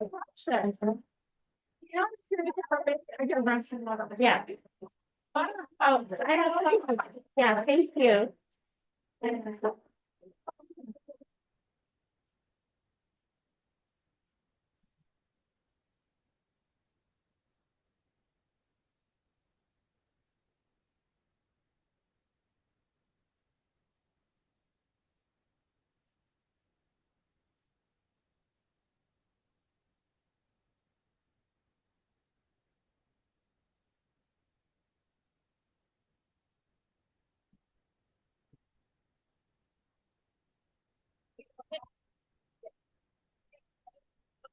Yeah. Oh, I have, yeah, thank you.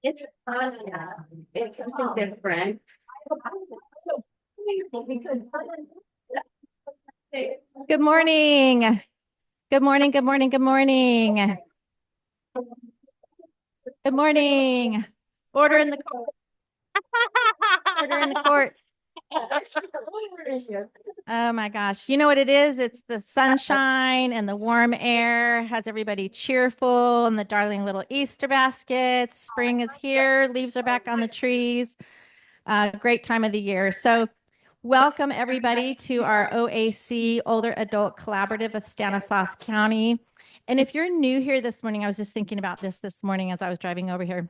It's awesome. It's something different. Good morning. Good morning. Good morning. Good morning. Good morning. Order in the court. Order in the court. Oh my gosh. You know what it is? It's the sunshine and the warm air has everybody cheerful and the darling little Easter baskets. Spring is here. Leaves are back on the trees. Great time of the year. So welcome everybody to our OAC Older Adult Collaborative of Stanislaus County. And if you're new here this morning, I was just thinking about this morning as I was driving over here.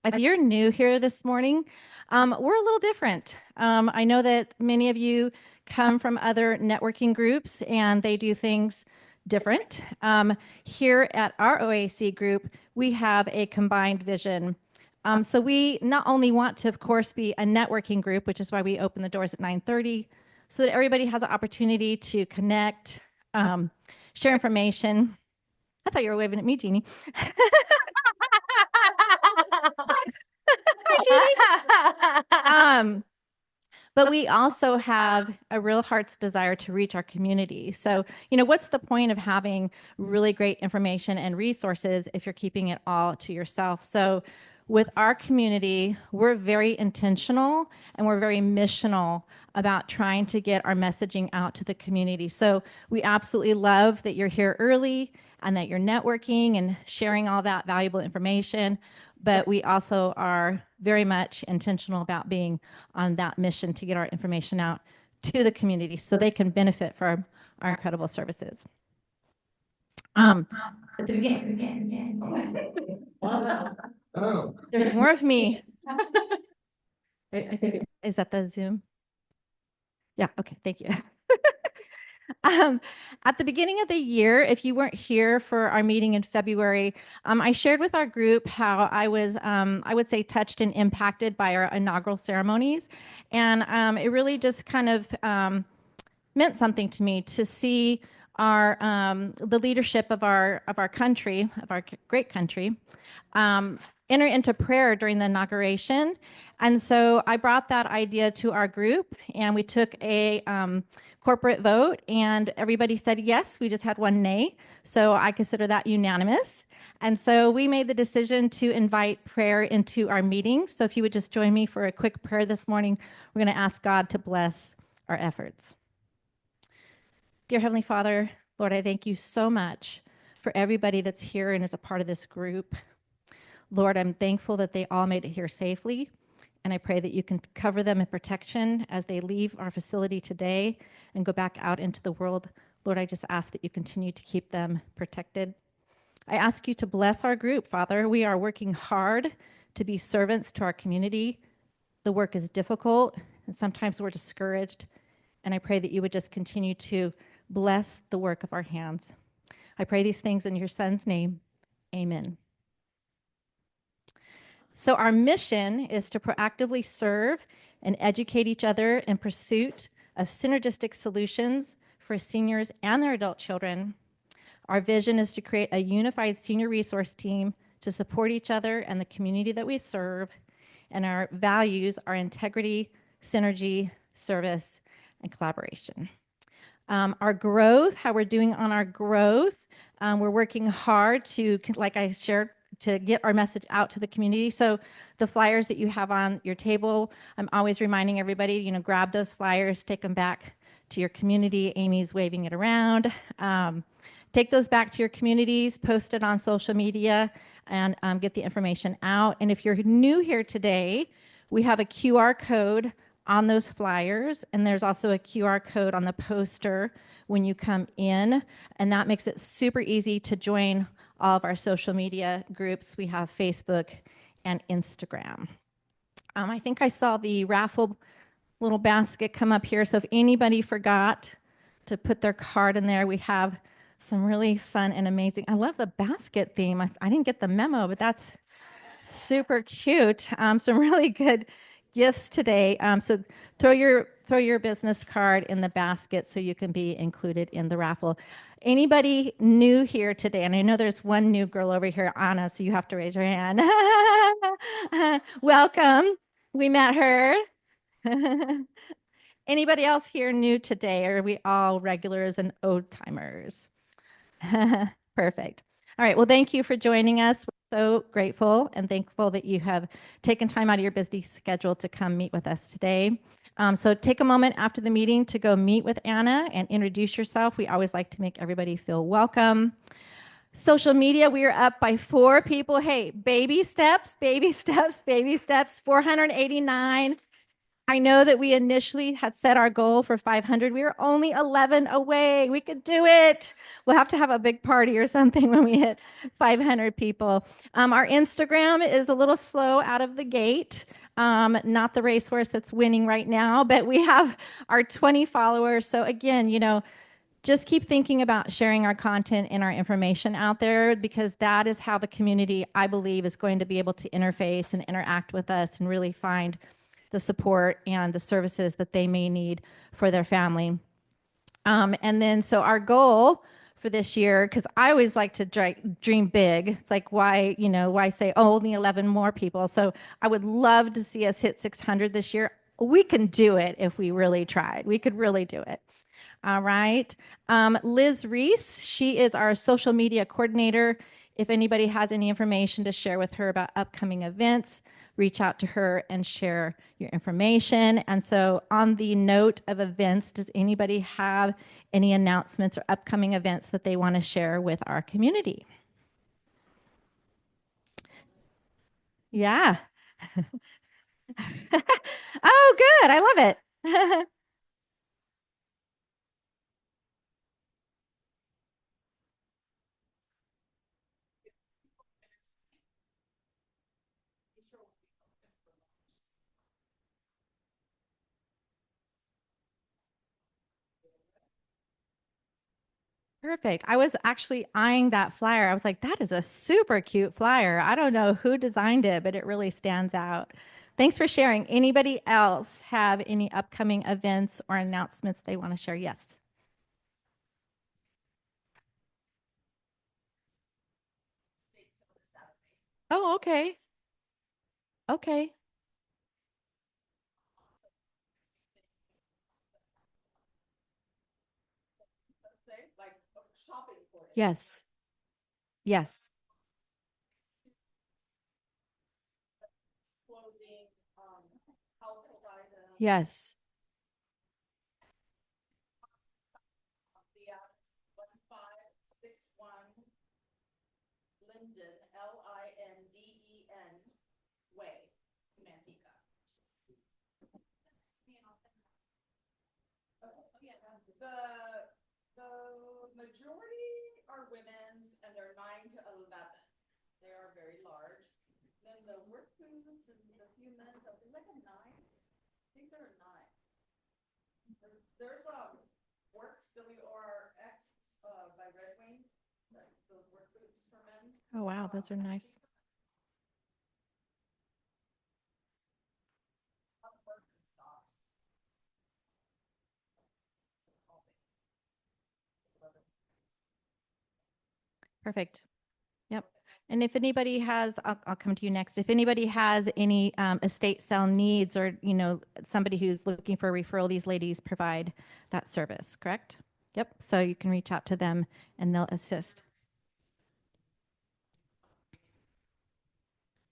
If you're new here this morning, we're a little different. I know that many of you come from other networking groups and they do things different. Here at our OAC group, we have a combined vision. So we not only want to, of course, be a networking group, which is why we open the doors at 9:30, so that everybody has an opportunity to connect, share information. I thought you were waving at me, Jeannie. Hi, Jeannie. But we also have a real heart's desire to reach our community. So, what's the point of having really great information and resources if you're keeping it all to yourself? So, with our community, we're very intentional and we're very missional about trying to get our messaging out to the community. So, we absolutely love that you're here early and that you're networking and sharing all that valuable information. But we also are very much intentional about being on that mission to get our information out to the community so they can benefit from our incredible services. At the beginning, there's more of me. Is that the Zoom? Yeah, okay, thank you. At the beginning of the year, if you weren't here for our meeting in February, I shared with our group how I was, I would say, touched and impacted by our inaugural ceremonies. And it really just kind of meant something to me to see our the leadership of our country, of our great country, enter into prayer during the inauguration. And so I brought that idea to our group and we took a corporate vote and everybody said yes. We just had one nay. So I consider that unanimous. And so we made the decision to invite prayer into our meeting. So if you would just join me for a quick prayer this morning, we're going to ask God to bless our efforts. Dear Heavenly Father, Lord, I thank you so much for everybody that's here and is a part of this group. Lord, I'm thankful that they all made it here safely, and I pray that you can cover them in protection as they leave our facility today and go back out into the world. Lord, I just ask that you continue to keep them protected. I ask you to bless our group, Father. We are working hard to be servants to our community. The work is difficult, and sometimes we're discouraged, and I pray that you would just continue to bless the work of our hands. I pray these things in your Son's name. Amen. So our mission is to proactively serve and educate each other in pursuit of synergistic solutions for seniors and their adult children. Our vision is to create a unified senior resource team to support each other and the community that we serve. And our values are integrity, synergy, service, and collaboration. Our growth, how we're doing on our growth, we're working hard to, like I shared, to get our message out to the community. So the flyers that you have on your table, I'm always reminding everybody, grab those flyers, take them back to your community. Amy's waving it around. take those back to your communities, post it on social media, and get the information out. And if you're new here today, we have a QR code on those flyers, and there's also a QR code on the poster when you come in, and that makes it super easy to join all of our social media groups. We have Facebook and Instagram. I think I saw the raffle little basket come up here, so if anybody forgot to put their card in there, we have some really fun and amazing. I love the basket theme. I didn't get the memo, but that's super cute. Some really good gifts today. So throw your business card in the basket so you can be included in the raffle. Anybody new here today? And I know there's one new girl over here, Anna, so you have to raise your hand. Welcome. We met her. Anybody else here new today? Or are we all regulars and old timers? Perfect. All right. Well, thank you for joining us. We're so grateful and thankful that you have taken time out of your busy schedule to come meet with us today. So take a moment after the meeting to go meet with Anna and introduce yourself. We always like to make everybody feel welcome. Social media, we are up by 4 people. Hey, baby steps, baby steps, baby steps, 489. I know that we initially had set our goal for 500. We were only 11 away. We could do it. We'll have to have a big party or something when we hit 500 people. Our Instagram is a little slow out of the gate. Not the racehorse that's winning right now, but we have our 20 followers. So again, just keep thinking about sharing our content and our information out there, because that is how the community, I believe, is going to be able to interface and interact with us and really find the support and the services that they may need for their family. And then, so our goal for this year, because I always like to dream big. It's like, why say, oh, only 11 more people? So I would love to see us hit 600 this year. We can do it if we really tried. We could really do it. All right. Liz Reese, she is our social media coordinator. If anybody has any information to share with her about upcoming events, reach out to her and share your information. And so on the note of events, does anybody have any announcements or upcoming events that they want to share with our community? Yeah. Oh, good. I love it. Perfect. I was actually eyeing that flyer. I was like, that is a super cute flyer. I don't know who designed it, but it really stands out. Thanks for sharing. Anybody else have any upcoming events or announcements they want to share? Yes. Oh, okay. Okay. Yes. Yes. Yes. Oh, wow. Those are nice. Perfect. Yep. And if anybody has, I'll come to you next. If anybody has any estate sale needs, or, somebody who's looking for a referral, these ladies provide that service, correct? Yep. So you can reach out to them and they'll assist.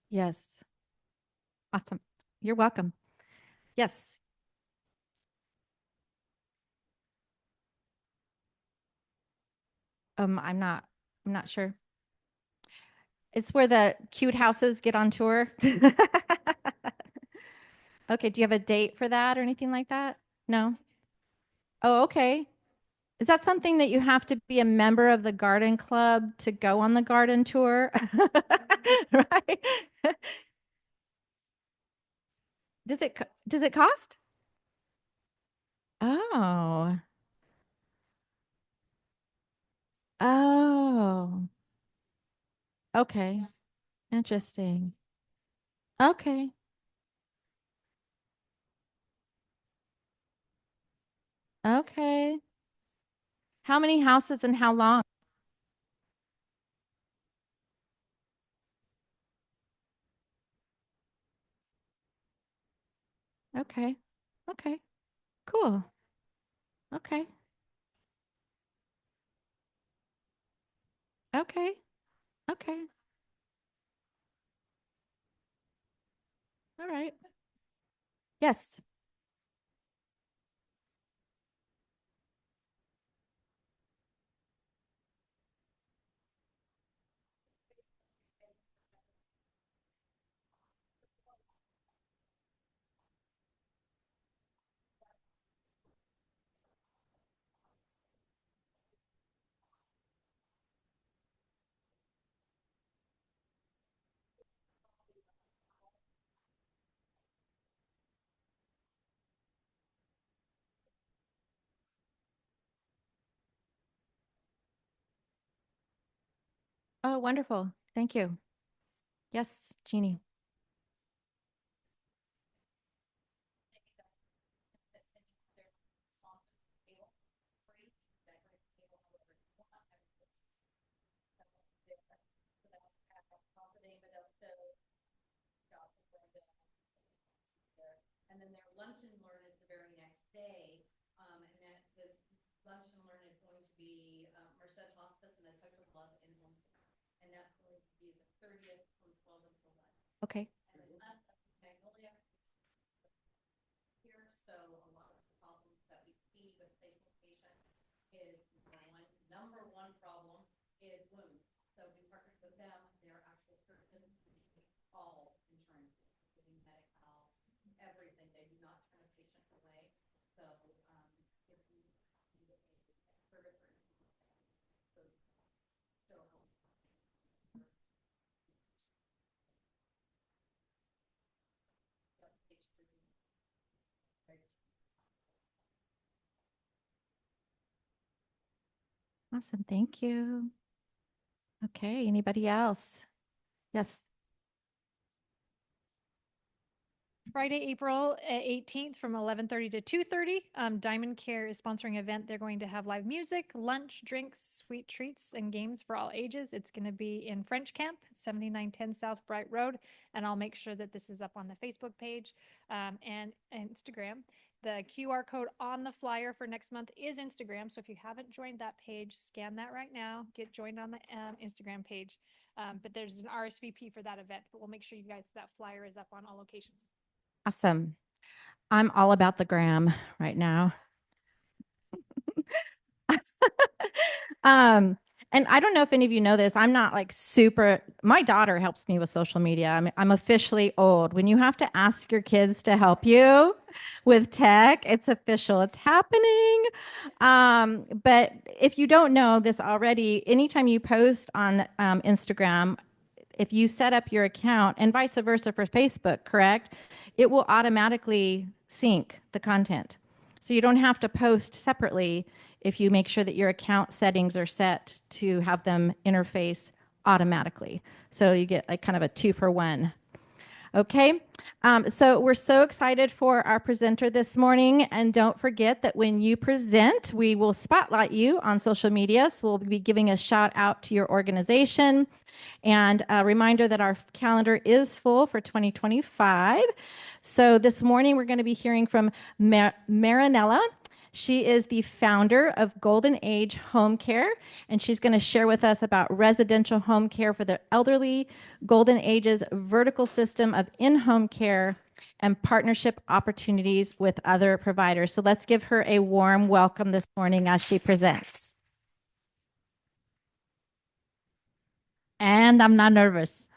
Yes. Awesome. You're welcome. Yes. I'm not sure. It's where the cute houses get on tour. Okay, do you have a date for that or anything like that? No? Oh, okay. Is that something that you have to be a member of the garden club to go on the garden tour? Right? Does it cost? Oh. Oh. Okay. Interesting. Okay. Okay. How many houses and how long? Okay. Okay. Cool. Okay. Okay. Okay. All right. Yes. Oh, wonderful. Thank you. Yes, Jeannie. And then their lunch and learn is the very next day. And then the lunch and learn is going to be Merced Hospice and the Touch of Love in home. And that's going to be the 30th from 12 until 1. Okay. And then us, Magnolia here. So a lot of the problems that we see with facial patients is number one problem is wounds. So we partnered with them. They're actual surgeons. All insurance, including medical, everything. They do not turn a patient away. So if you need a service or anything, so still help. Awesome. Thank you. Okay. Anybody else? Yes. Friday, April 18th from 11:30 to 2:30. Diamond Care is sponsoring an event. They're going to have live music, lunch, drinks, sweet treats, and games for all ages. It's going to be in French Camp, 7910 South Bright Road. And I'll make sure that this is up on the Facebook page and Instagram. The QR code on the flyer for next month is Instagram. So if you haven't joined that page, scan that right now. Get joined on the Instagram page. But there's an RSVP for that event. But we'll make sure you guys, that flyer is up on all locations. Awesome. I'm all about the gram right now. um, and I don't know if any of you know this. I'm not like super. My daughter helps me with social media. I'm officially old. When you have to ask your kids to help you with tech, it's official. It's happening. But if you don't know this already, anytime you post on Instagram, if you set up your account and vice versa for Facebook, correct? It will automatically sync the content. So you don't have to post separately if you make sure that your account settings are set to have them interface automatically. So you get like kind of a 2-for-1. Okay, so we're so excited for our presenter this morning. And don't forget that when you present, we will spotlight you on social media. So we'll be giving a shout out to your organization. And a reminder that our calendar is full for 2025. So this morning, we're going to be hearing from Marinella. She is the founder of Golden Age Home Care, and she's going to share with us about residential home care for the elderly, Golden Age's vertical system of in-home care, and partnership opportunities with other providers. So let's give her a warm welcome this morning as she presents. And I'm not nervous.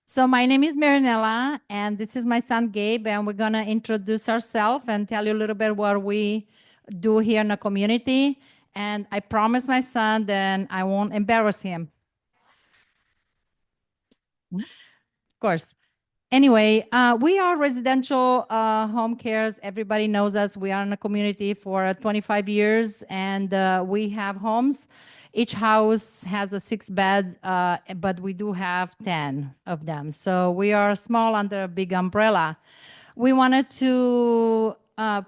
So my name is Marinella, and this is my son Gabe, and we're gonna introduce ourselves and tell you a little bit what we do here in the community. And I promise my son that I won't embarrass him. Of course. Anyway, we are residential home cares. Everybody knows us. We are in a community for 25 years, and we have homes. Each house has a 6 bed, but we do have 10 of them. So we are small under a big umbrella. We wanted to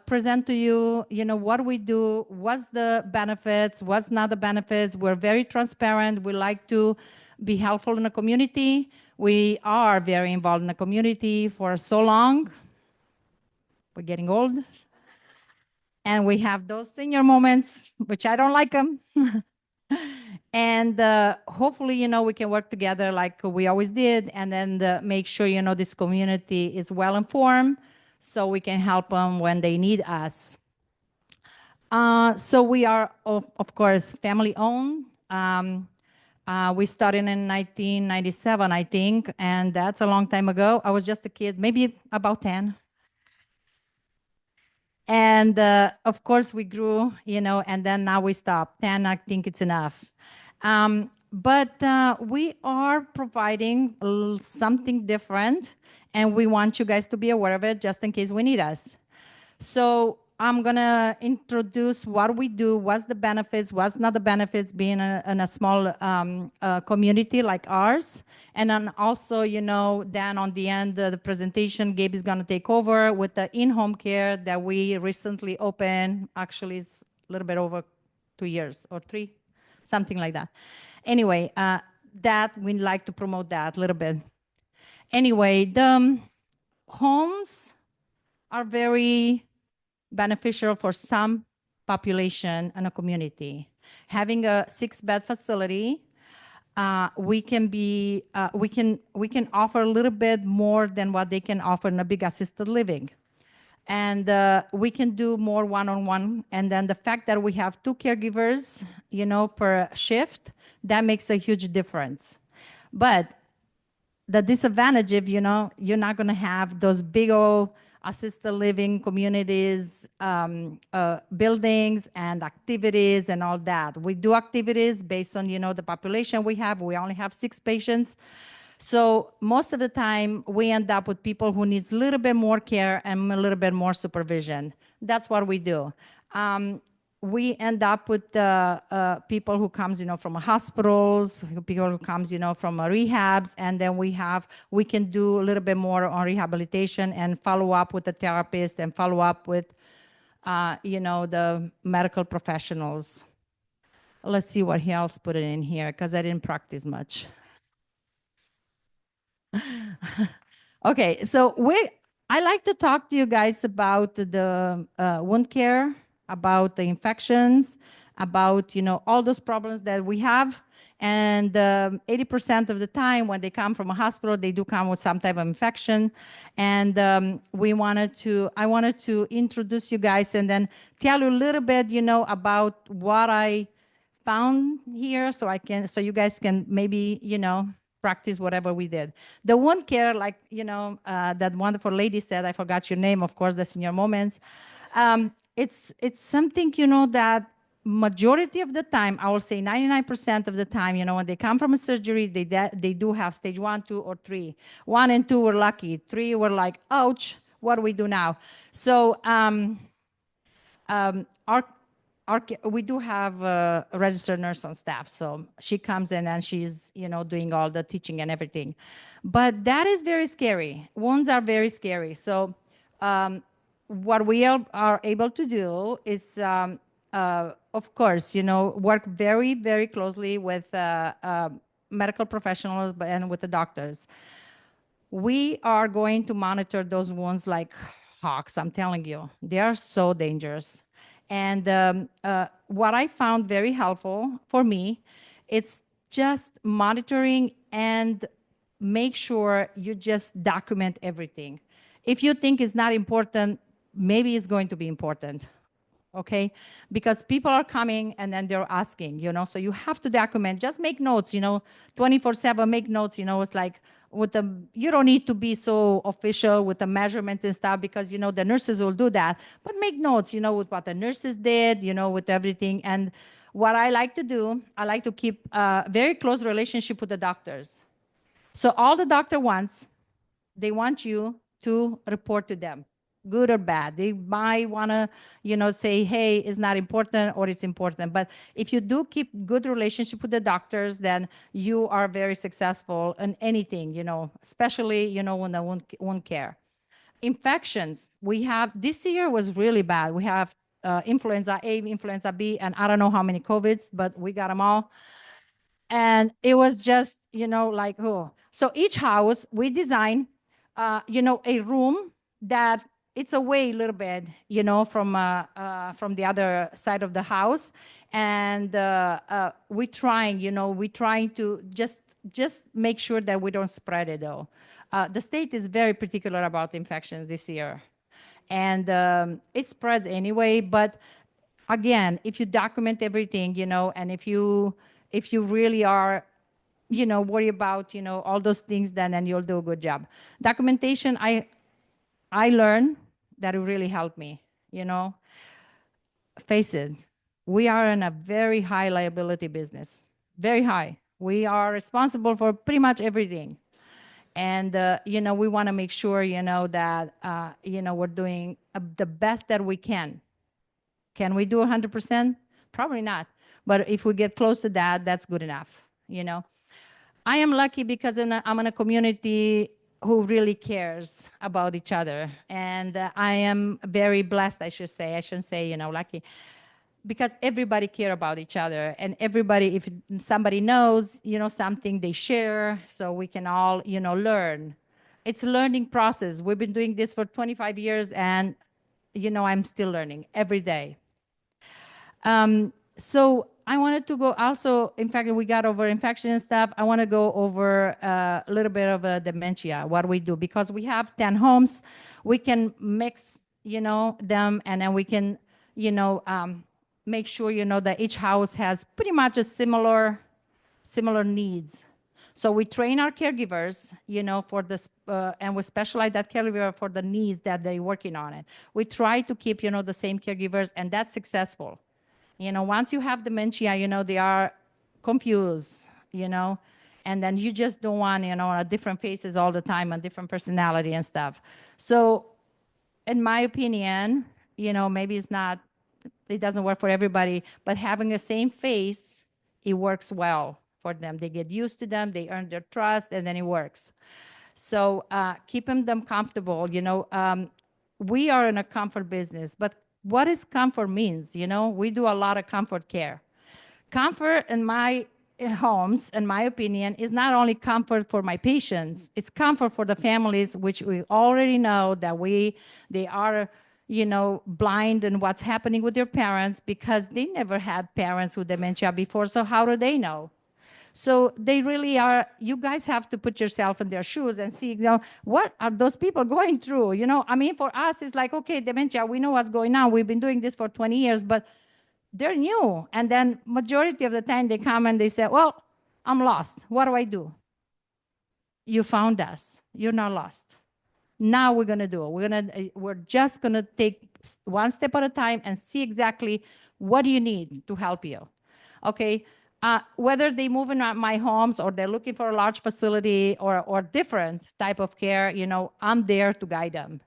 present to you, what we do, what's the benefits, what's not the benefits. We're very transparent. We like to be helpful in the community. We are very involved in the community for so long. We're getting old. And we have those senior moments, which I don't like them. And hopefully, we can work together like we always did, and then make sure, this community is well informed so we can help them when they need us. So we are, of course, family owned. We started in 1997, I think, and that's a long time ago. I was just a kid, maybe about 10. And of course, we grew, and then now we stopped. 10, I think it's enough. But we are providing something different, and we want you guys to be aware of it just in case we need us. So I'm going to introduce what we do, what's the benefits, what's not the benefits being in a small community like ours. And then also, then on the end of the presentation, Gabe is going to take over with the in-home care that we recently opened. Actually, it's a little bit over 2 years or 3, something like that. Anyway, that we'd like to promote that a little bit. Anyway, the homes are very beneficial for some population and a community. Having a 6-bed facility, we can offer a little bit more than what they can offer in a big assisted living. And we can do more one-on-one. And then the fact that we have 2 caregivers, per shift, that makes a huge difference. But the disadvantage, if you're not going to have those big old assisted living communities, buildings and activities and all that. We do activities based on, the population we have. We only have 6 patients. So most of the time, we end up with people who needs a little bit more care and a little bit more supervision. That's what we do. We end up with people who comes, from hospitals, people who comes, from rehabs, and then we can do a little bit more on rehabilitation and follow up with the therapist and follow up with, the medical professionals. Let's see what else put it in here because I didn't practice much. Okay, so I like to talk to you guys about the wound care, about the infections, about all those problems that we have. And 80% of the time when they come from a hospital, they do come with some type of infection. And I wanted to introduce you guys and then tell you a little bit, about what I found here, so you guys can maybe, practice whatever we did. The wound care, like, that wonderful lady said, I forgot your name, of course, the senior moments. It's something, that majority of the time, I will say 99% of the time, when they come from a surgery, they do have stage 1, 2, or 3. 1 and 2 were lucky. 3 were like, ouch, what do we do now? So we do have a registered nurse on staff, so she comes in and she's, doing all the teaching and everything. But that is very scary. Wounds are very scary. So what we are able to do is, of course, work very, very closely with medical professionals and with the doctors. We are going to monitor those wounds like hawks, I'm telling you. They are so dangerous. And what I found very helpful for me, it's just monitoring and make sure you just document everything. If you think it's not important, maybe it's going to be important. okay? Because people are coming and then they're asking, so you have to document, just make notes, 24/7, make notes, it's like you don't need to be so official with the measurements and stuff because, the nurses will do that, but make notes, with what the nurses did, with everything. And what I like to do, I like to keep a very close relationship with the doctors. So all the doctor wants, they want you to report to them, good or bad. They might want to, say, hey, it's not important or it's important. But if you do keep good relationship with the doctors, then you are very successful in anything, especially, when the wound care. Infections, we have, this year was really bad. We have influenza A, influenza B, and I don't know how many COVIDs, but we got them all. And it was just, like, oh. So each house, we design, a room that it's away a little bit, from the other side of the house. And we trying to just make sure that we don't spread it, though. The state is very particular about infections this year. And it spreads anyway. But again, if you document everything, and if you really are, worry about, all those things, then you'll do a good job. Documentation, I learned that it really helped me, Face it, we are in a very high liability business, very high. We are responsible for pretty much everything. And, we want to make sure, that, we're doing the best that we can. Can we do 100%? Probably not. But if we get close to that, that's good enough, I am lucky because I'm in a community who really cares about each other. And I am very blessed, I should say. I shouldn't say, lucky. Because everybody care about each other. And everybody, if somebody knows, something, they share. So we can all, learn. It's a learning process. We've been doing this for 25 years. And, I'm still learning every day. So I wanted to go also, in fact, we got over infection and stuff. I want to go over a little bit of dementia, what we do, because we have 10 homes. We can mix, them, and then we can, make sure, that each house has pretty much a similar needs. So we train our caregivers, for this, and we specialize that caregiver for the needs that they're working on it. We try to keep, the same caregivers, and that's successful. Once you have dementia, they are confused, and then you just don't want, different faces all the time and different personality and stuff. So in my opinion, maybe it doesn't work for everybody, but having the same face, it works well for them. They get used to them, they earn their trust, and then it works. So keeping them comfortable, we are in a comfort business, but what is comfort means, we do a lot of comfort care. Comfort in my homes, in my opinion, is not only comfort for my patients, it's comfort for the families, which we already know that they are, blind in what's happening with their parents because they never had parents with dementia before. So how do they know? So they really are, you guys have to put yourself in their shoes and see, what are those people going through? For us, it's like, okay, dementia, we know what's going on. We've been doing this for 20 years, but they're new. And then majority of the time they come and they say, well, I'm lost. What do I do? You found us. You're not lost. Now we're going to do it. We're just going to take one step at a time and see exactly what do you need to help you. Okay. Whether they move in my homes or they're looking for a large facility or different type of care, I'm there to guide them,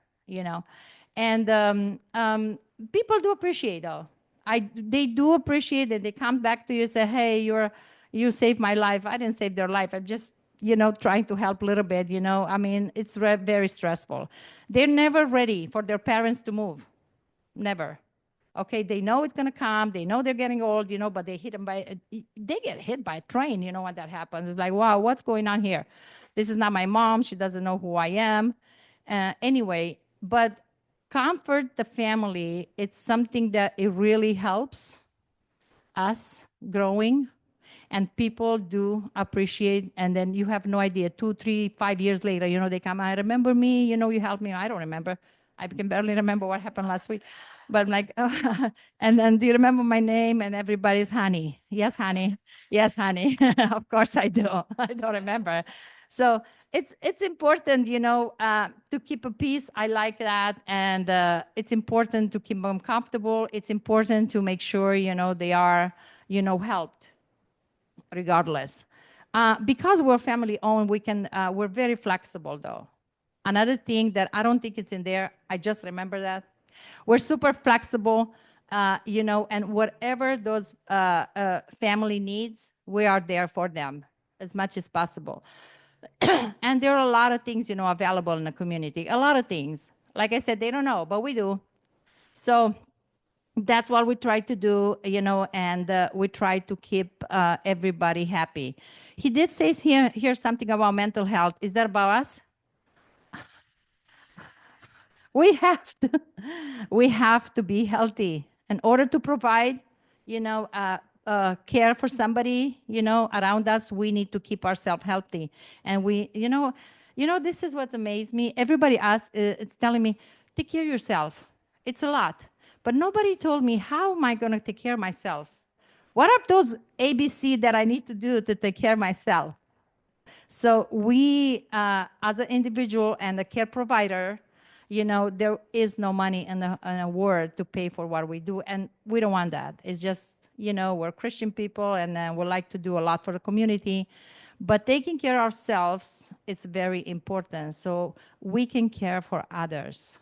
And people do appreciate, though. They do appreciate it. They come back to you and say, hey, you saved my life. I didn't save their life. I'm just, trying to help a little bit, It's very stressful. They're never ready for their parents to move. Never. Okay, they know it's going to come. They know they're getting old, but they get hit by a train, when that happens. It's like, wow, what's going on here? This is not my mom. She doesn't know who I am. Anyway, but comfort the family. It's something that it really helps us growing, and people do appreciate. And then you have no idea, 2, 3, 5 years later, they come, I remember me, you helped me. I don't remember. I can barely remember what happened last week. But I'm like, and then do you remember my name? And everybody's honey. Yes, honey. Yes, honey. Of course I do. I don't remember. So it's important, to keep a peace. I like that, and it's important to keep them comfortable. It's important to make sure they are helped regardless. Because we're family owned, we're very flexible though. Another thing that I don't think it's in there, I just remember that we're super flexible, and whatever those family needs, we are there for them as much as possible. And there are a lot of things, available in the community, a lot of things. Like I said, they don't know, but we do. So that's what we try to do, and we try to keep everybody happy. He did say here something about mental health. Is that about us? We have to, we have to be healthy in order to provide, care for somebody, around us. We need to keep ourselves healthy, and this is what amazed me. Everybody asks, it's telling me, take care of yourself. It's a lot, but nobody told me how am I going to take care of myself. What are those ABC that I need to do to take care of myself? So we, as an individual and a care provider, there is no money in the world to pay for what we do, and we don't want that. It's just, we're Christian people, and we like to do a lot for the community, but taking care of ourselves is very important, so we can care for others.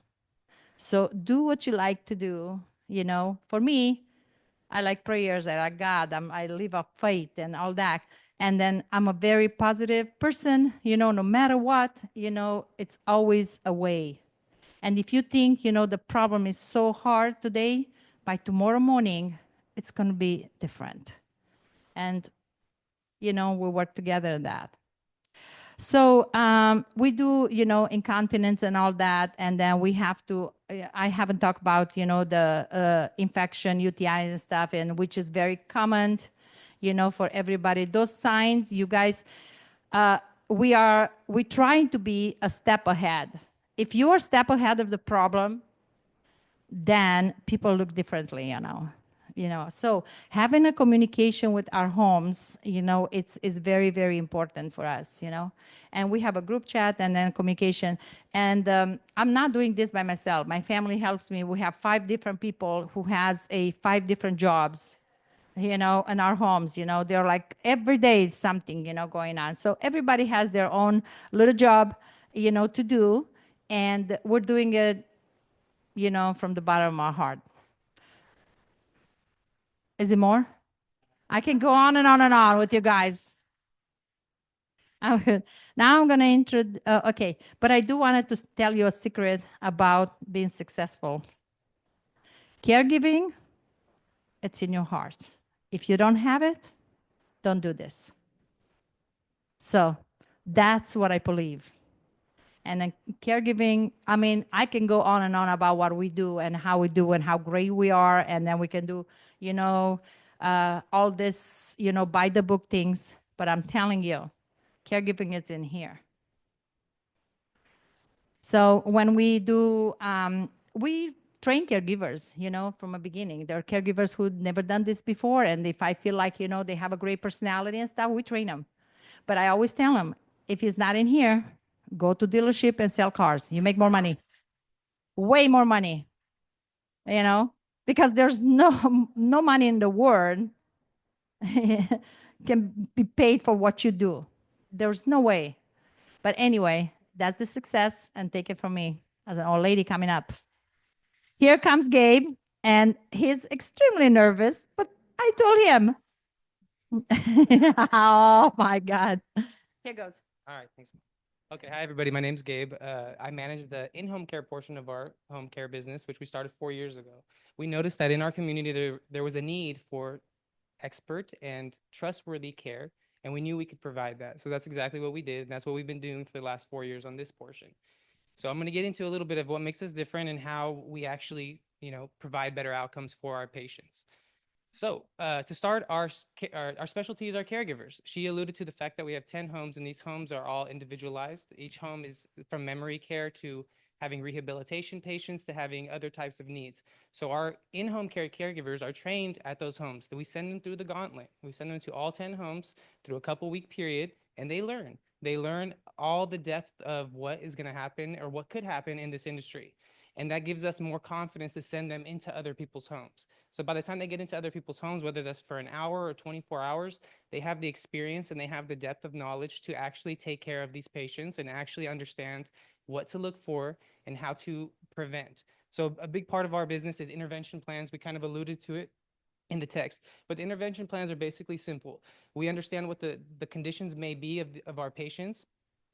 So do what you like to do. For me, I like prayers. I like God. I live of faith and all that. And then I'm a very positive person. No matter what, it's always a way. And if you think, the problem is so hard today, by tomorrow morning, it's going to be different. And, we work together in that. So we do, incontinence and all that. And then we have to, I haven't talked about, the infection, UTI and stuff, and which is very common, for everybody. Those signs, you guys, we're trying to be a step ahead. If you are a step ahead of the problem, then people look differently, So having a communication with our homes, it's very, very important for us, And we have a group chat and then communication. And I'm not doing this by myself. My family helps me. We have 5 different people who has 5 different jobs, in our homes. They're like every day something, going on. So everybody has their own little job, to do. And we're doing it, from the bottom of our heart. Is it more? I can go on and on and on with you guys. Now I'm going to introduce, okay, but I do wanted to tell you a secret about being successful. Caregiving, it's in your heart. If you don't have it, don't do this. So that's what I believe. And then caregiving, I can go on and on about what we do and how we do and how great we are. And then we can do, all this, by the book things. But I'm telling you, caregiving is in here. So when we do, we train caregivers, from the beginning. There are caregivers who've never done this before. And if I feel like, they have a great personality and stuff, we train them. But I always tell them, if it's not in here, go to dealership and sell cars. You make more money, way more money, because there's no money in the world can be paid for what you do. There's no way. But anyway, that's the success, and take it from me as an old lady coming up. Here comes Gabe, and he's extremely nervous, but I told him. Oh my God. Here goes. All right, thanks. Okay, hi everybody. My name's Gabe. I manage the in-home care portion of our home care business, which we started 4 years ago. We noticed that in our community there was a need for expert and trustworthy care, and we knew we could provide that. So that's exactly what we did, and that's what we've been doing for the last 4 years on this portion. So I'm going to get into a little bit of what makes us different and how we actually, provide better outcomes for our patients. So to start, our specialty is our caregivers. She alluded to the fact that we have 10 homes, and these homes are all individualized. Each home is from memory care to having rehabilitation patients to having other types of needs. So our in-home care caregivers are trained at those homes. We send them through the gauntlet. We send them to all 10 homes through a couple-week period, and they learn. They learn all the depth of what is going to happen or what could happen in this industry. And that gives us more confidence to send them into other people's homes. So by the time they get into other people's homes, whether that's for an hour or 24 hours, they have the experience and they have the depth of knowledge to actually take care of these patients and actually understand what to look for and how to prevent. So a big part of our business is intervention plans. We kind of alluded to it in the text, but the intervention plans are basically simple. We understand what the conditions may be of our patients,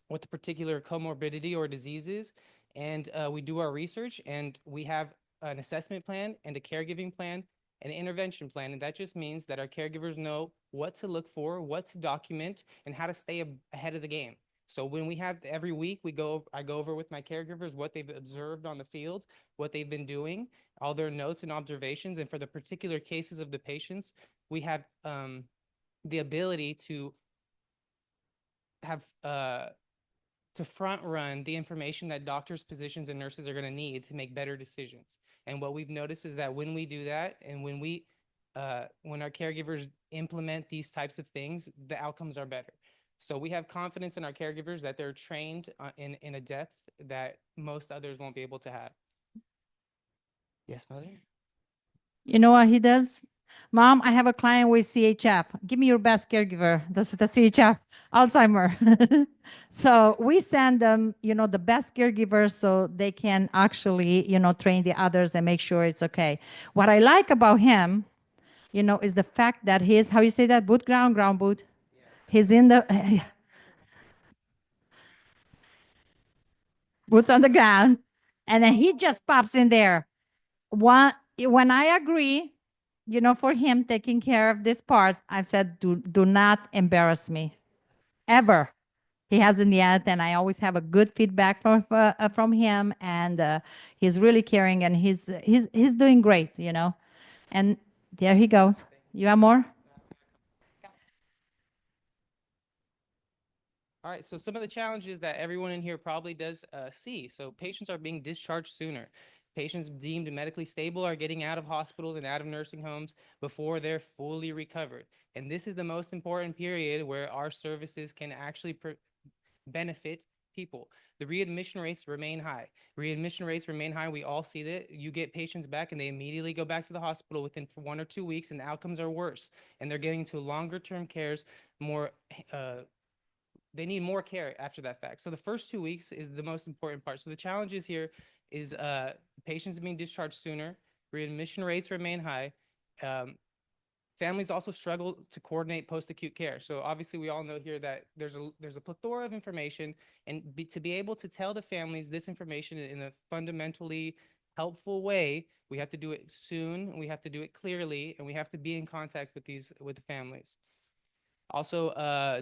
what the particular comorbidity or disease is, and we do our research, and we have an assessment plan and a caregiving plan and an intervention plan, and that just means that our caregivers know what to look for, what to document, and how to stay ahead of the game. So when we have every week, I go over with my caregivers what they've observed on the field, what they've been doing, all their notes and observations, and for the particular cases of the patients, we have the ability to have to front run the information that doctors, physicians, and nurses are going to need to make better decisions. And what we've noticed is that when we do that, and when our caregivers implement these types of things, the outcomes are better. So we have confidence in our caregivers that they're trained in a depth that most others won't be able to have. Yes, Mother? You know what he does? Mom, I have a client with CHF. Give me your best caregiver. That's the CHF, Alzheimer. So we send them, the best caregivers so they can actually, train the others and make sure it's okay. What I like about him, is the fact that he's, how you say that? Ground boot. He's in the boots on the ground. And then he just pops in there. When I agree, for him taking care of this part, I've said, do not embarrass me, ever. He hasn't yet, and I always have a good feedback from him, and he's really caring, and he's doing great, And there he goes. You have more? All right, so some of the challenges that everyone in here probably does see. So patients are being discharged sooner. Patients deemed medically stable are getting out of hospitals and out of nursing homes before they're fully recovered. And this is the most important period where our services can actually benefit people. The readmission rates remain high. Readmission rates remain high. We all see that. You get patients back and they immediately go back to the hospital within 1 or 2 weeks, and the outcomes are worse. And they're getting to longer term cares, they need more care after that fact. So the first 2 weeks is the most important part. So the challenges here is patients being discharged sooner, readmission rates remain high. Families also struggle to coordinate post-acute care. So obviously we all know here that there's a plethora of information, and to be able to tell the families this information in a fundamentally helpful way, we have to do it soon, we have to do it clearly, and we have to be in contact with the families. Also,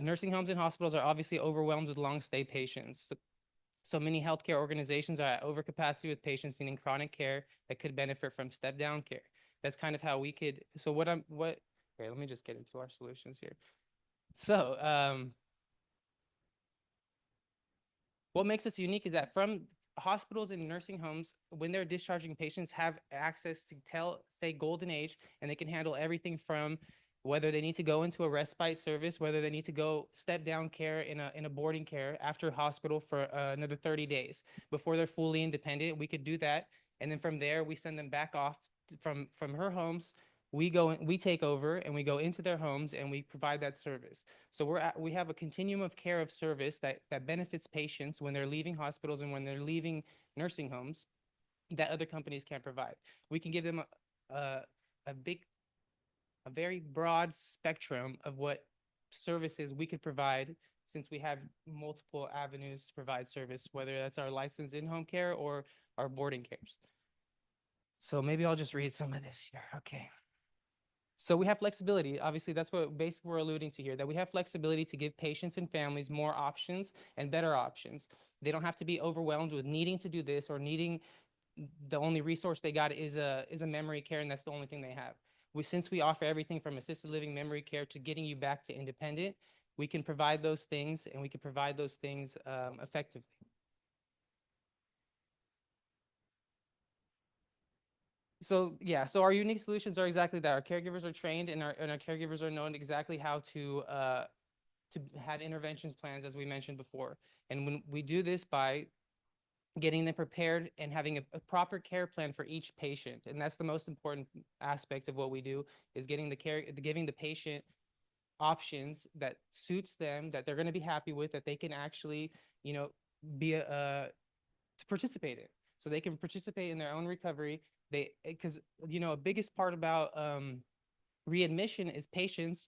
nursing homes and hospitals are obviously overwhelmed with long-stay patients. So many healthcare organizations are at overcapacity with patients needing chronic care that could benefit from step-down care. That's kind of how we could. So okay, let me just get into our solutions here. So what makes us unique is that from hospitals and nursing homes, when they're discharging patients, have access to say golden age, and they can handle everything from whether they need to go into a respite service, whether they need to go step down care in a boarding care after hospital for another 30 days before they're fully independent. We could do that. And then from there, we send them back off from her homes. We take over and we go into their homes and we provide that service. So we have a continuum of care of service that benefits patients when they're leaving hospitals and when they're leaving nursing homes that other companies can't provide. We can give them a very broad spectrum of what services we could provide, since we have multiple avenues to provide service, whether that's our licensed in-home care or our boarding cares. So maybe I'll just read some of this here. Okay. So we have flexibility. Obviously, that's what basically we're alluding to here, that we have flexibility to give patients and families more options and better options. They don't have to be overwhelmed with needing to do this or needing the only resource they got is a memory care, and that's the only thing they have. Since we offer everything from assisted living, memory care to getting you back to independent, we can provide those things, and we can provide those things effectively. So yeah, so our unique solutions are exactly that. Our caregivers are trained, and our caregivers are known exactly how to have interventions plans, as we mentioned before. And when we do this by getting them prepared and having a proper care plan for each patient, and that's the most important aspect of what we do, is giving the patient options that suits them, that they're going to be happy with, that they can actually, you know, be to participate in, so they can participate in their own recovery. Because a biggest part about readmission is patients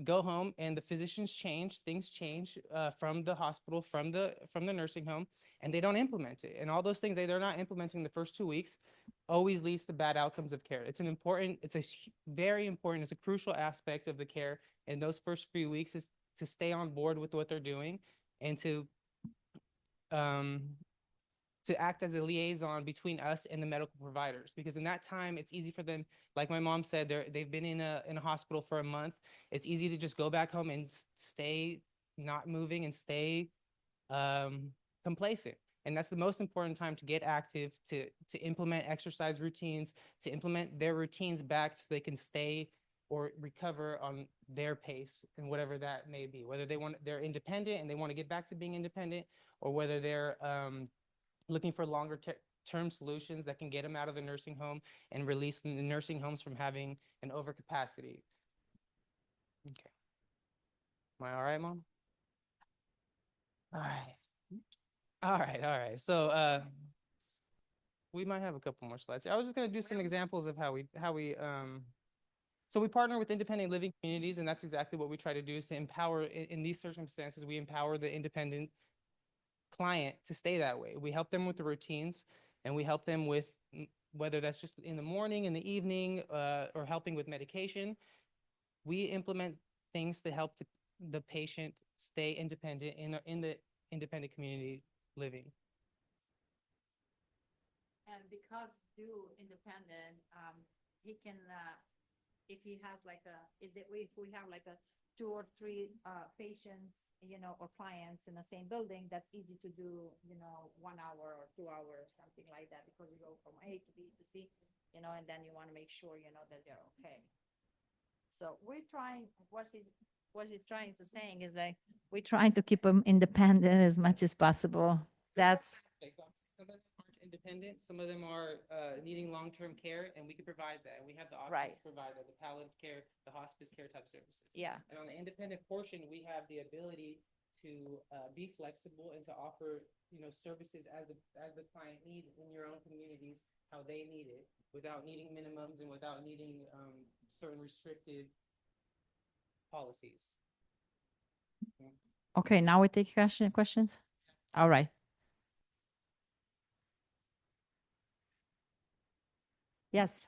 go home and the physicians change, things change from the hospital, from the nursing home, and they don't implement it. And all those things they're not implementing the first 2 weeks always leads to bad outcomes of care. It's very important, it's a crucial aspect of the care in those first few weeks, is to stay on board with what they're doing, and um, to act as a liaison between us and the medical providers, because in that time it's easy for them, like my mom said, they've been in a hospital for a month. It's easy to just go back home and stay not moving and stay complacent. And that's the most important time to get active, to implement exercise routines, to implement their routines back so they can stay or recover on their pace, and whatever that may be, whether they're independent and they want to get back to being independent, or whether they're looking for longer term solutions that can get them out of the nursing home and release the nursing homes from having an overcapacity. Okay. Am I all right, Mom? All right. All right. So we might have a couple more slides here. I was just going to do some examples of how we so we partner with independent living communities, and that's exactly what we try to do, is to empower, in these circumstances, we empower the independent client to stay that way. We help them with the routines, and we help them with whether that's just in the morning, in the evening, or helping with medication. We implement things to help the patient stay independent in the independent community living. And because do independent, he can, if he has like if we have like a 2 or 3 patients, or clients in the same building, that's easy to do, 1 hour or 2 hours, something like that, because you go from A to B to C, and then you want to make sure, that they're okay. So we're trying, what he's trying to saying is that we're trying to keep them independent as much as possible. That's Some of them aren't independent. Some of them are needing long-term care, and we can provide that. And we have the options Right. to provide that, the palliative care, the hospice care type services. Yeah. And on the independent portion, we have the ability to be flexible and to offer, services as the client needs in your own communities, how they need it, without needing minimums and without needing certain restricted policies. Okay, now we take questions. All right. Yes.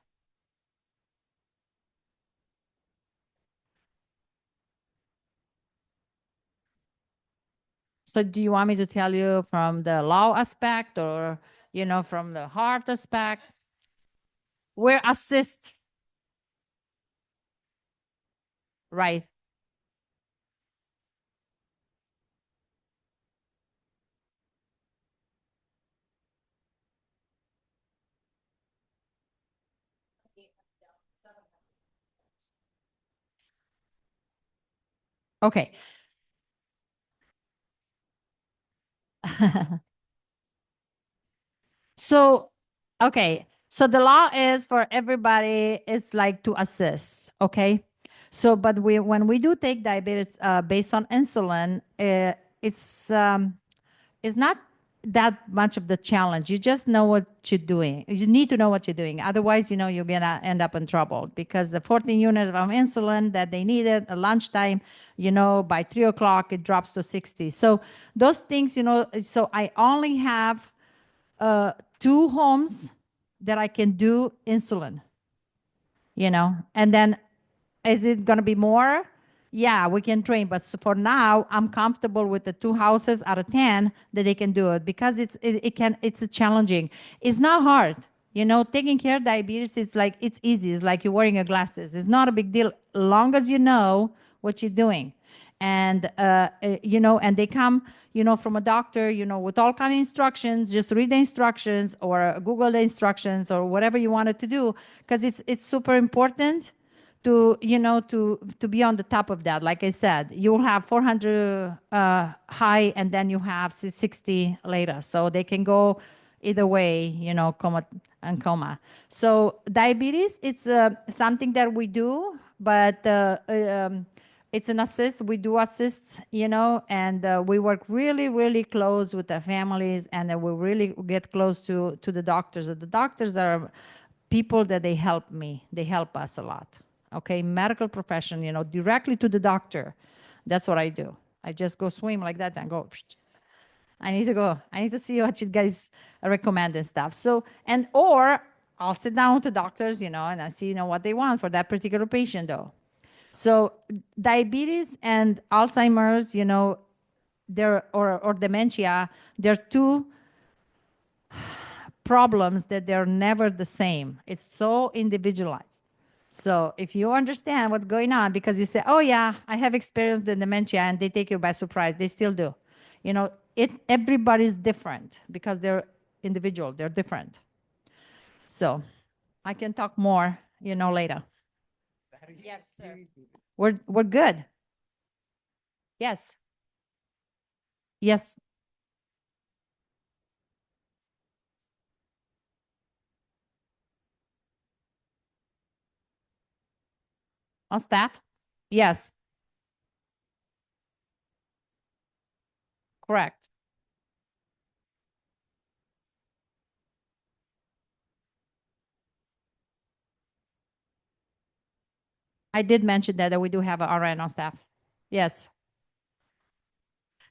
So do you want me to tell you from the law aspect, or, from the heart aspect? We're assist. Right. Okay. So, okay. So the law is for everybody, it's like to assist. Okay. So, but when we do take diabetes based on insulin, it's not that much of the challenge. You just know what you're doing. You need to know what you're doing. Otherwise, you're gonna end up in trouble, because the 14 units of insulin that they needed at lunchtime, by 3 o'clock, it drops to 60. So those things, so I only have 2 homes that I can do insulin, and then is it going to be more? Yeah, we can train, but for now, I'm comfortable with the 2 houses out of 10 that they can do it, because it's a challenging. It's not hard. Taking care of diabetes, it's easy. It's like you're wearing your glasses. It's not a big deal, long as you know what you're doing. And and they come from a doctor with all kind of instructions. Just read the instructions or Google the instructions or whatever you wanted to do, because it's super important to to be on the top of that. Like I said, you'll have 400 high, and then you have 60 later, so they can go either way, coma and coma. So diabetes, it's something that we do, but it's an assist. We do assist, and we work really, really close with the families, and we really get close to the doctors. The doctors are people that they help me. They help us a lot. Okay, medical profession, directly to the doctor. That's what I do. I just go swim like that and go. I need to go. I need to see what you guys recommend and stuff. So, or I'll sit down with the doctors, and I see, what they want for that particular patient, though. So, diabetes and Alzheimer's, or dementia, they're two problems that they're never the same. It's so individualized. So if you understand what's going on, because you say, oh yeah, I have experienced the dementia, and they take you by surprise, they still do. Everybody's different because they're individual, they're different. So I can talk more, later. Yes, sir. We're good. Yes. Yes. On staff? Yes. Correct. I did mention that we do have an RN on staff. Yes.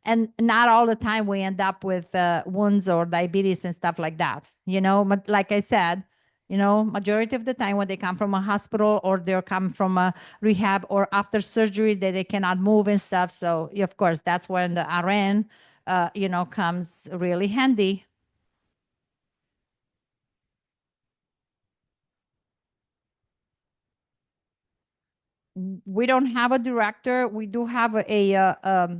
And not all the time we end up with wounds or diabetes and stuff like that. But like I said, majority of the time when they come from a hospital or they're come from a rehab or after surgery that they cannot move and stuff. So of course, that's when the RN, comes really handy. We don't have a director. We do have a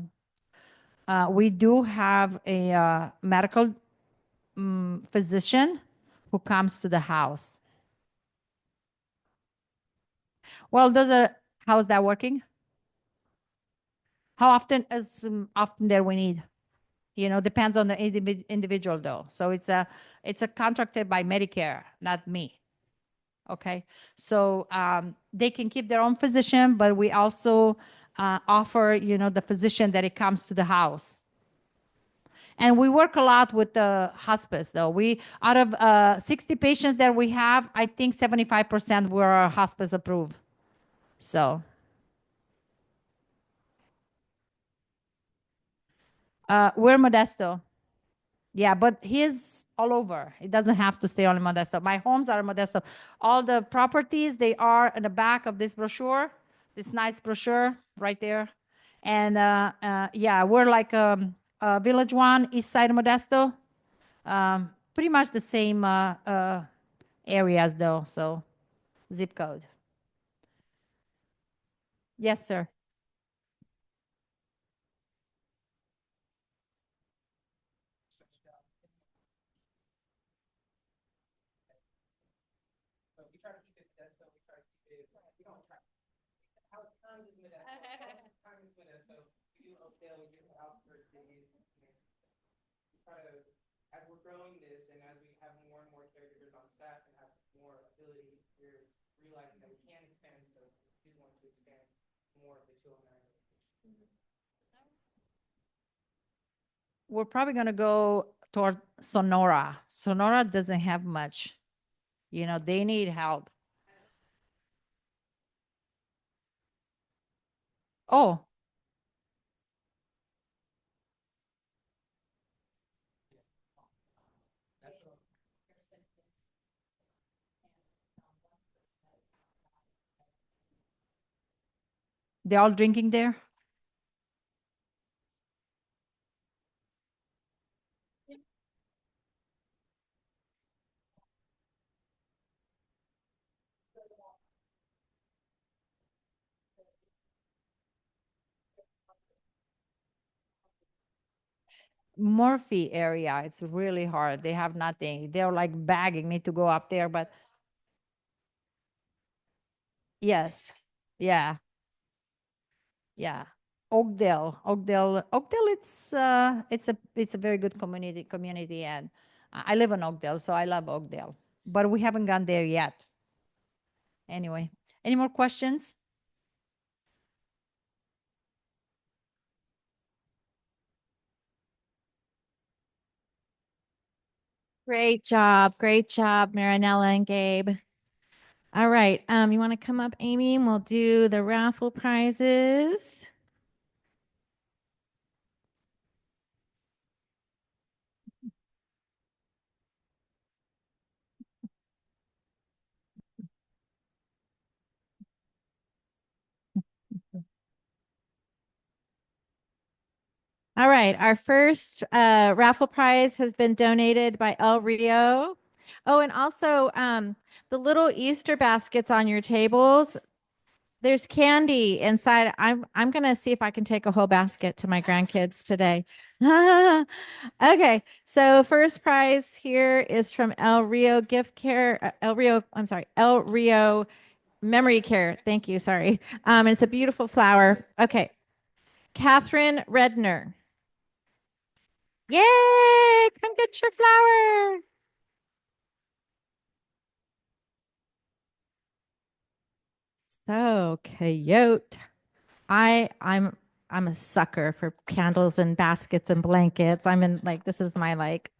medical physician who comes to the house. Well, how's that working? How often is often that we need? Depends on the individual though. So it's a contracted by Medicare, not me. Okay, so they can keep their own physician, but we also offer the physician that it comes to the house. And we work a lot with the hospice, though. We out of 60 patients that we have, I think 75% were hospice approved. So we're Modesto. Yeah, but he's all over. It doesn't have to stay on Modesto. My homes are in Modesto. All the properties, they are in the back of this brochure, this nice brochure right there. And yeah, we're like Village One, East Side of Modesto. Pretty much the same areas though, so zip code. Yes, sir. So we try to keep it Modesto. We try to keep it. We don't try. How it's time is Modesto. Time is Modesto. We do Oakdale. We do outskirts cities. We try to, as we're growing this, and as we have more and more caregivers on staff and have more ability, we're realizing that we can expand. So we do want to expand more of the children. We're probably going to go toward Sonora. Sonora doesn't have much. They need help. Oh, they're all drinking there? Murphy area, it's really hard. They have nothing. They're like begging me to go up there, but yes. Yeah. Yeah. Oakdale, it's a very good community, and I live in Oakdale, so I love Oakdale. But we haven't gone there yet. Anyway, any more questions? Great job, Marinella and Gabe. All right, you want to come up, Amy, and we'll do the raffle prizes. All right, our first raffle prize has been donated by El Rio. Oh, and also the little Easter baskets on your tables. There's candy inside. I'm gonna see if I can take a whole basket to my grandkids today. Okay, so first prize here is from El Rio Gift Care. El Rio Memory Care. Thank you. Sorry. It's a beautiful flower. Okay, Catherine Redner. Yay! Come get your flower. So cute. I'm a sucker for candles and baskets and blankets. I'm in like this is my like.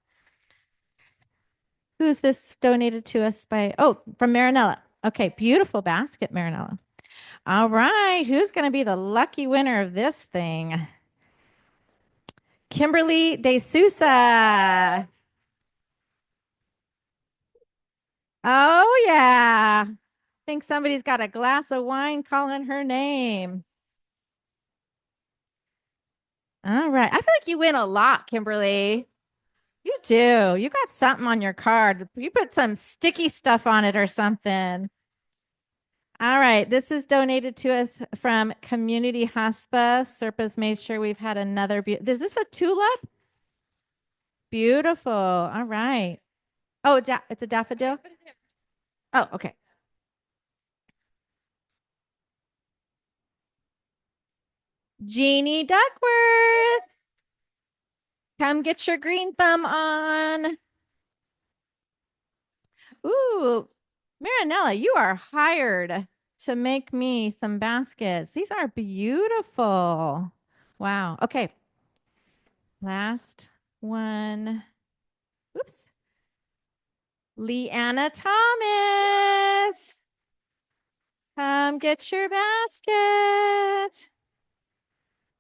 Who's this donated to us by? Oh, from Marinella. Okay, beautiful basket, Marinella. All right, who's going to be the lucky winner of this thing? Kimberly De Sousa. Oh yeah. Think somebody's got a glass of wine calling her name. All right. I feel like you win a lot, Kimberly. You do. You got something on your card. You put some sticky stuff on it or something. All right. This is donated to us from Community Hospice. Serpa's made sure we've had another. Is this a tulip? Beautiful. All right. Oh, it's a daffodil? Oh, okay. Jeannie Duckworth. Come get your green thumb on. Ooh, Marinella, you are hired to make me some baskets. These are beautiful. Wow. Okay. Last one. Oops. Leanna Thomas. Come get your basket.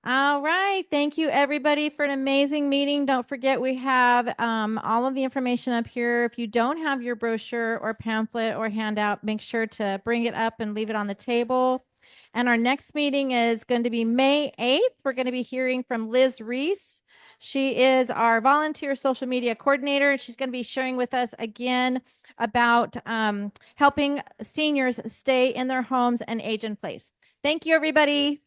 All right. Thank you, everybody, for an amazing meeting. Don't forget, we have all of the information up here. If you don't have your brochure or pamphlet or handout, make sure to bring it up and leave it on the table. And our next meeting is going to be May 8th. We're going to be hearing from Liz Reese. She is our volunteer social media coordinator. She's going to be sharing with us again about helping seniors stay in their homes and age in place. Thank you, everybody.